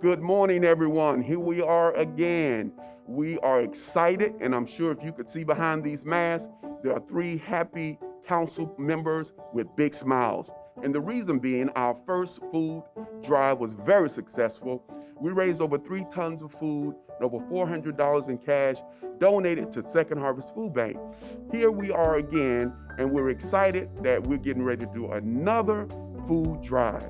Good morning, everyone. Here we are again. We are excited, and I'm sure if you could see behind these masks, there are 3 happy council members with big smiles. And the reason being, our first food drive was very successful. We raised over 3 tons of food and over $400 in cash donated to Second Harvest Food Bank. Here we are again, and we're excited that we're getting ready to do another food drive.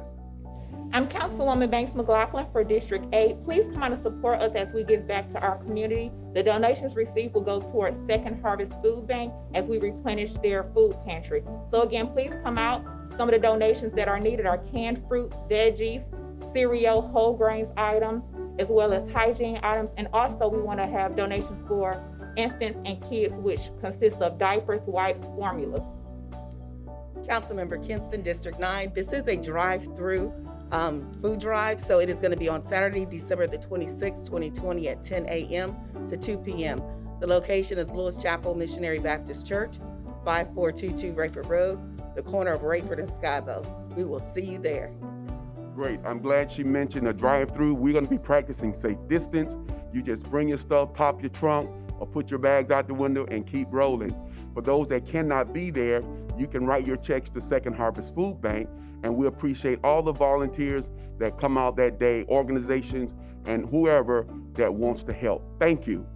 I'm Councilwoman Banks McLaughlin for District 8. Please come out and support us as we give back to our community. The donations received will go towards Second Harvest Food Bank as we replenish their food pantry. So again, please come out. Some of the donations that are needed are canned fruits, veggies, cereal, whole grains items, as well as hygiene items. And also we want to have donations for infants and kids, which consists of diapers, wipes, formulas. Councilmember Kinston, District 9. This is a drive-through food drive, so it is going to be on Saturday, December the 26th, 2020 at 10 a.m. to 2 p.m. The location is Lewis Chapel Missionary Baptist Church, 5422 Raeford Road, the corner of Raeford and Skybo. We will see you there. Great. I'm glad she mentioned a drive-through. We're going to be practicing safe distance. You just bring your stuff, pop your trunk, or put your bags out the window and keep rolling. For those that cannot be there, you can write your checks to Second Harvest Food Bank, and we appreciate all the volunteers that come out that day, organizations, and whoever that wants to help. Thank you.